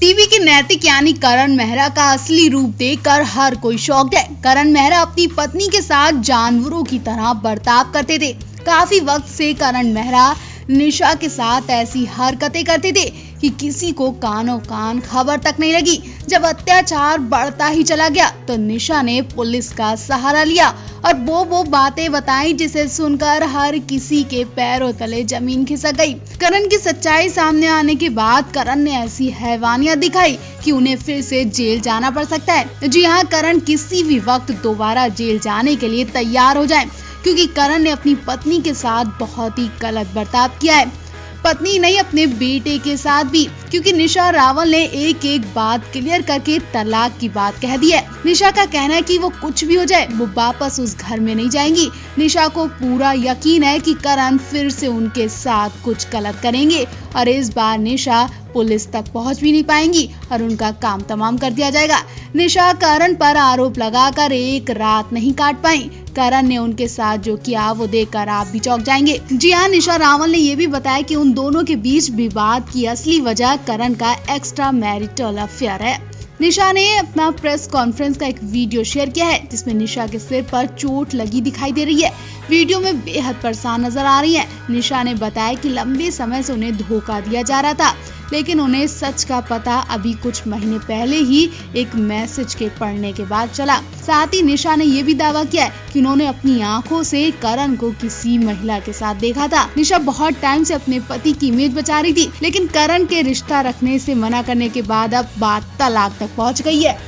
TV के नैतिक यानी करण मेहरा का असली रूप देखकर हर कोई शॉक्ड है। करण मेहरा अपनी पत्नी के साथ जानवरों की तरह बर्ताव करते थे। काफी वक्त से करण मेहरा निशा के साथ ऐसी हरकतें करते थे कि किसी को कानों कान खबर तक नहीं लगी। जब अत्याचार बढ़ता ही चला गया तो निशा ने पुलिस का सहारा लिया और वो बातें बताई जिसे सुनकर हर किसी के पैरों तले जमीन खिसक गई। करण की सच्चाई सामने आने के बाद करण ने ऐसी हैवानियत दिखाई कि उन्हें फिर से जेल जाना पड़ सकता है। जी हाँ, करण किसी भी वक्त दोबारा जेल जाने के लिए तैयार हो जाए, क्योंकि करण ने अपनी पत्नी के साथ बहुत ही गलत बर्ताव किया है। पत्नी नहीं, अपने बेटे के साथ भी, क्योंकि निशा रावल ने एक एक बात क्लियर करके तलाक की बात कह दी है। निशा का कहना है कि वो कुछ भी हो जाए वो वापस उस घर में नहीं जाएंगी। निशा को पूरा यकीन है कि करण फिर से उनके साथ कुछ गलत करेंगे और इस बार निशा पुलिस तक पहुंच भी नहीं पाएंगी और उनका काम तमाम कर दिया जाएगा। निशा करण पर आरोप लगाकर एक रात नहीं काट पाई। करण ने उनके साथ जो किया वो देखकर आप भी चौंक जाएंगे। जी हाँ, निशा रावल ने ये भी बताया कि उन दोनों के बीच विवाद की असली वजह करण का एक्स्ट्रा मैरिटल अफेयर है। निशा ने अपना प्रेस कॉन्फ्रेंस का एक वीडियो शेयर किया है जिसमें निशा के सिर पर चोट लगी दिखाई दे रही है। वीडियो में बेहद परेशान नजर आ रही है। निशा ने बताया कि लंबे समय से उन्हें धोखा दिया जा रहा था, लेकिन उन्हें सच का पता अभी कुछ महीने पहले ही एक मैसेज के पढ़ने के बाद चला। साथ ही निशा ने यह भी दावा किया है कि उन्होंने अपनी आंखों से करण को किसी महिला के साथ देखा था। निशा बहुत टाइम से अपने पति की इमेज बचा रही थी, लेकिन करण के रिश्ता रखने से मना करने के बाद अब बात तलाक तक पहुंच गई है।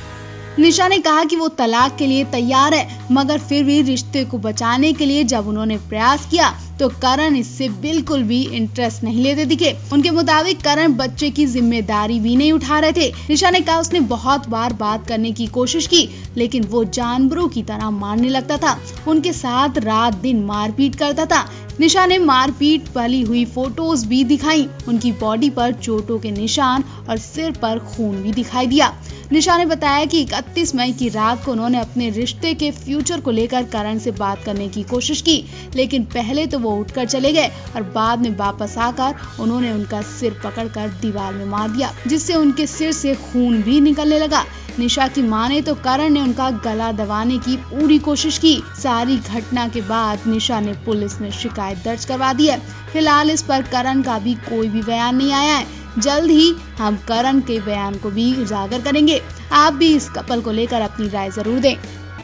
निशा ने कहा कि वो तलाक के लिए तैयार है, मगर फिर भी रिश्ते को बचाने के लिए जब उन्होंने प्रयास किया तो करण इससे बिल्कुल भी इंटरेस्ट नहीं लेते दिखे। उनके मुताबिक करण बच्चे की जिम्मेदारी भी नहीं उठा रहे थे। निशा ने कहा उसने बहुत बार बात करने की कोशिश की, लेकिन वो जानवरों की तरह मारने लगता था। उनके साथ रात दिन मारपीट करता था। निशा ने मारपीट वाली हुई फोटोज भी दिखाई। उनकी बॉडी पर चोटों के निशान और सिर पर खून भी दिखाई दिया। निशा ने बताया कि 31 मई की रात को उन्होंने अपने रिश्ते के फ्यूचर को लेकर करण से बात करने की कोशिश की, लेकिन पहले तो वो उठकर चले गए और बाद में वापस आकर उन्होंने उनका सिर पकड़कर दीवार में मार दिया, जिससे उनके सिर से खून भी निकलने लगा। निशा की माने तो करण ने उनका गला दबाने की पूरी कोशिश की। सारी घटना के बाद निशा ने पुलिस में शिकायत दर्ज करवा दी है। फिलहाल इस पर करण का भी कोई भी बयान नहीं आया है। जल्द ही हम करण के बयान को भी उजागर करेंगे। आप भी इस कपल को लेकर अपनी राय जरूर दें।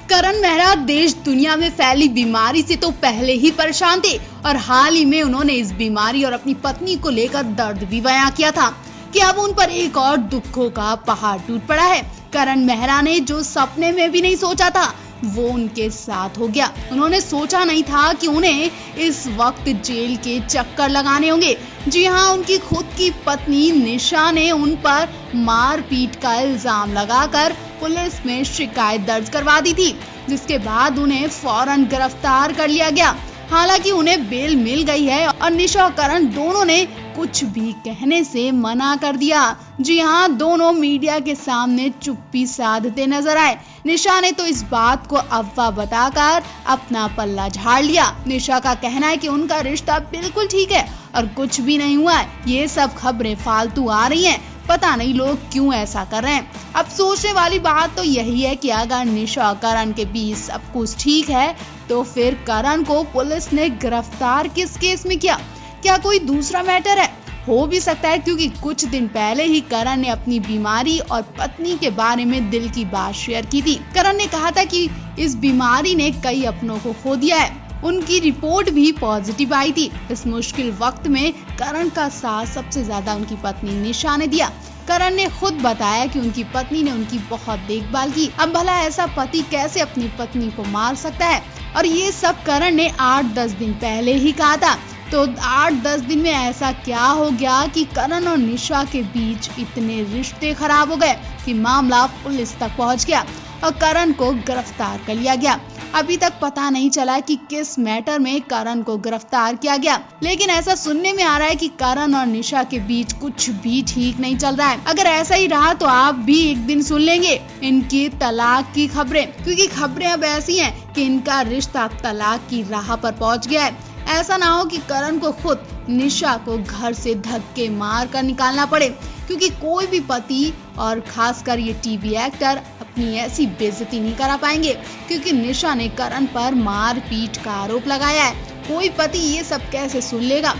करण मेहरा देश दुनिया में फैली बीमारी से तो पहले ही परेशान थे और हाल ही में उन्होंने इस बीमारी और अपनी पत्नी को लेकर दर्द भी बयां किया था कि अब उन पर एक और दुखों का पहाड़ टूट पड़ा है। करण मेहरा ने जो सपने में भी नहीं सोचा था वो उनके साथ हो गया। उन्होंने सोचा नहीं था कि उन्हें इस वक्त जेल के चक्कर लगाने होंगे। जी हाँ, उनकी खुद की पत्नी निशा ने उन पर मारपीट का इल्जाम लगाकर पुलिस में शिकायत दर्ज करवा दी थी, जिसके बाद उन्हें फौरन गिरफ्तार कर लिया गया। हालांकि उन्हें बेल मिल गई है और निशा और करण दोनों ने कुछ भी कहने से मना कर दिया। जी हाँ, दोनों मीडिया के सामने चुप्पी साधते नजर आए। निशा ने तो इस बात को अफवाह बताकर अपना पल्ला झाड़ लिया। निशा का कहना है कि उनका रिश्ता बिल्कुल ठीक है और कुछ भी नहीं हुआ है। ये सब खबरें फालतू आ रही हैं। पता नहीं लोग क्यों ऐसा कर रहे हैं। अब सोचने वाली बात तो यही है कि अगर निशा और करण के बीच सब कुछ ठीक है तो फिर करण को पुलिस ने गिरफ्तार किस केस में किया? क्या कोई दूसरा मैटर है? हो भी सकता है, क्योंकि कुछ दिन पहले ही करण ने अपनी बीमारी और पत्नी के बारे में दिल की बात शेयर की थी। करण ने कहा था कि इस बीमारी ने कई अपनों को खो दिया है। उनकी रिपोर्ट भी पॉजिटिव आई थी। इस मुश्किल वक्त में करण का साथ सबसे ज्यादा उनकी पत्नी निशा ने दिया। करण ने खुद बताया कि उनकी पत्नी ने उनकी बहुत देखभाल की। अब भला ऐसा पति कैसे अपनी पत्नी को मार सकता है? और ये सब करण ने 8-10 दिन पहले ही कहा था। तो 8-10 दिन में ऐसा क्या हो गया कि करण और निशा के बीच इतने रिश्ते खराब हो गए कि मामला पुलिस तक पहुंच गया और करण को गिरफ्तार कर लिया गया। अभी तक पता नहीं चला कि किस मैटर में करण को गिरफ्तार किया गया, लेकिन ऐसा सुनने में आ रहा है कि करण और निशा के बीच कुछ भी ठीक नहीं चल रहा है। अगर ऐसा ही रहा तो आप भी एक दिन सुन लेंगे इनकी तलाक की खबरें, क्योंकि खबरें अब ऐसी हैं कि इनका रिश्ता तलाक की राह पर पहुंच गया है। ऐसा ना हो कि करण को खुद निशा को घर से धक्के मार कर निकालना पड़े, क्योंकि कोई भी पति और खासकर ये टीवी एक्टर अपनी ऐसी बेइज्जती नहीं करा पाएंगे, क्योंकि निशा ने करण पर मारपीट का आरोप लगाया है। कोई पति ये सब कैसे सुन लेगा?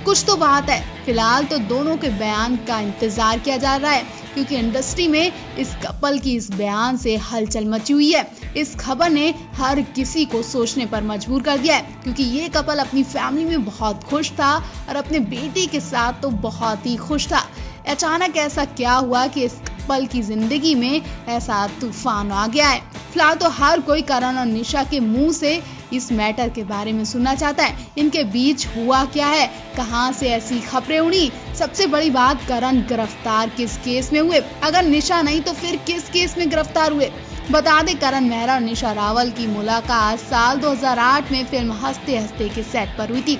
कुछ तो बात है। फिलहाल तो दोनों के बयान का इंतजार किया जा रहा है, क्योंकि इंडस्ट्री में इस कपल की इस बयान से हलचल मची हुई है। इस खबर ने हर किसी को सोचने पर मजबूर कर दिया है, क्योंकि ये कपल अपनी फैमिली में बहुत खुश था और अपने बेटे के साथ तो बहुत ही खुश था। अचानक ऐसा क्या हुआ कि इस कपल की जिंदगी में ऐसा तूफान आ गया है? फिलहाल तो हर कोई करण और निशा के मुंह से इस मैटर के बारे में सुनना चाहता है। इनके बीच हुआ क्या है? कहां से ऐसी खबरें उड़ी? सबसे बड़ी बात, करण गिरफ्तार किस केस में हुए? अगर निशा नहीं तो फिर किस केस में गिरफ्तार हुए? बता दें, करण मेहरा और निशा रावल की मुलाकात साल 2008 में फिल्म हंसते हंसते के सेट पर हुई थी।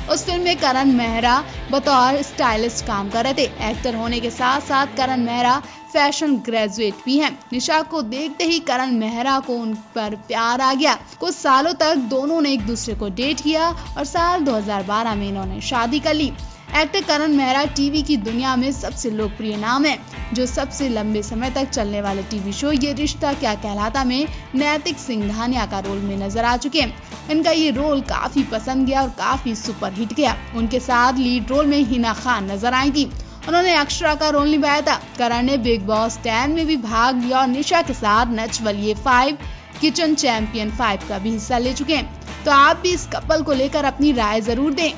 उस फिल्म में करण मेहरा बतौर स्टाइलिस्ट काम कर रहे थे। एक्टर होने के साथ साथ करण मेहरा फैशन ग्रेजुएट भी हैं। निशा को देखते ही करण मेहरा को उन पर प्यार आ गया। कुछ सालों तक दोनों ने एक दूसरे को डेट किया और साल 2012 में इन्होंने शादी कर ली। एक्टर करण मेहरा टीवी की दुनिया में सबसे लोकप्रिय नाम है, जो सबसे लंबे समय तक चलने वाले टीवी शो ये रिश्ता क्या कहलाता में नैतिक सिंघानिया का रोल में नजर आ चुके हैं। इनका ये रोल काफी पसंद गया और काफी सुपरहिट गया। उनके साथ लीड रोल में हिना खान नजर आई थी। उन्होंने अक्षरा का रोल निभाया था। करण ने बिग बॉस 10 में भी भाग लिया और निशा के साथ नच बलिए 5 किचन चैंपियन 5 का भी हिस्सा ले चुके हैं। तो आप भी इस कपल को लेकर अपनी राय जरूर दें।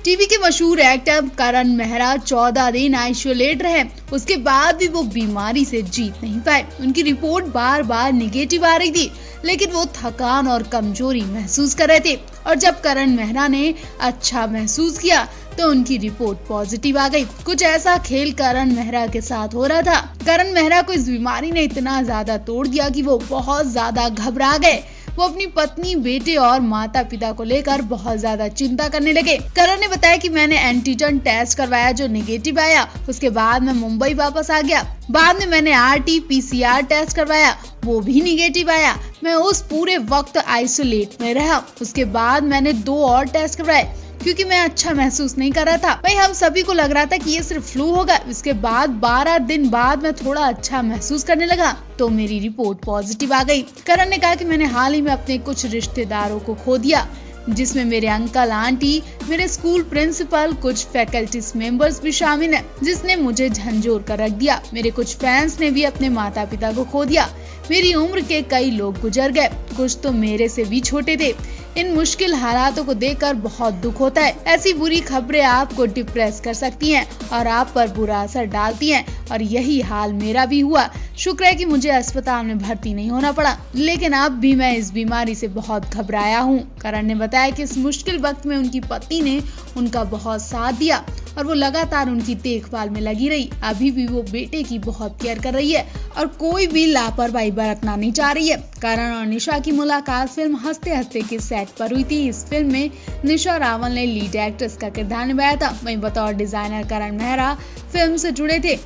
टीवी के मशहूर एक्टर करण मेहरा 14 दिन आइसोलेट रहे, उसके बाद भी वो बीमारी से जीत नहीं पाए। उनकी रिपोर्ट बार बार निगेटिव आ रही थी, लेकिन वो थकान और कमजोरी महसूस कर रहे थे। और जब करण मेहरा ने अच्छा महसूस किया तो उनकी रिपोर्ट पॉजिटिव आ गई। कुछ ऐसा खेल करण मेहरा के साथ हो रहा था। करण मेहरा को इस बीमारी ने इतना ज्यादा तोड़ दिया कि वो बहुत ज्यादा घबरा गए। वो अपनी पत्नी, बेटे और माता पिता को लेकर बहुत ज्यादा चिंता करने लगे। करण ने बताया कि मैंने एंटीजन टेस्ट करवाया जो निगेटिव आया। उसके बाद मैं मुंबई वापस आ गया। बाद में मैंने RT-PCR टेस्ट करवाया, वो भी निगेटिव आया। मैं उस पूरे वक्त आइसोलेट में रहा। उसके बाद मैंने 2 और टेस्ट करवाए, क्योंकि मैं अच्छा महसूस नहीं कर रहा था। भाई हम सभी को लग रहा था कि ये सिर्फ फ्लू होगा। इसके बाद 12 दिन बाद मैं थोड़ा अच्छा महसूस करने लगा तो मेरी रिपोर्ट पॉजिटिव आ गई। करण ने कहा कि मैंने हाल ही में अपने कुछ रिश्तेदारों को खो दिया, जिसमें मेरे अंकल, आंटी, मेरे स्कूल प्रिंसिपल, कुछ फैकल्टीज मेंबर्स भी शामिल हैं, जिसने मुझे झंझोर कर रख दिया। मेरे कुछ फैंस ने भी अपने माता पिता को खो दिया। मेरी उम्र के कई लोग गुजर गए, कुछ तो मेरे से भी छोटे थे। इन मुश्किल हालातों को देखकर बहुत दुख होता है। ऐसी बुरी खबरें आपको डिप्रेस कर सकती हैं और आप पर बुरा असर डालती हैं, और यही हाल मेरा भी हुआ। शुक्र है कि मुझे अस्पताल में भर्ती नहीं होना पड़ा, लेकिन अब भी मैं इस बीमारी से बहुत घबराया हूँ। करण ने बताया कि इस मुश्किल वक्त में उनकी पत्नी ने उनका बहुत साथ दिया और वो लगातार उनकी देखभाल में लगी रही। अभी भी वो बेटे की बहुत केयर कर रही है और कोई भी लापरवाही बरतना नहीं चाह रही है। करण और निशा की मुलाकात फिल्म हंसते हंसते के सेट पर हुई थी। इस फिल्म में निशा रावल ने लीड एक्ट्रेस का किरदार निभाया था। वहीं बतौर डिजाइनर करण मेहरा फिल्म से जुड़े थे।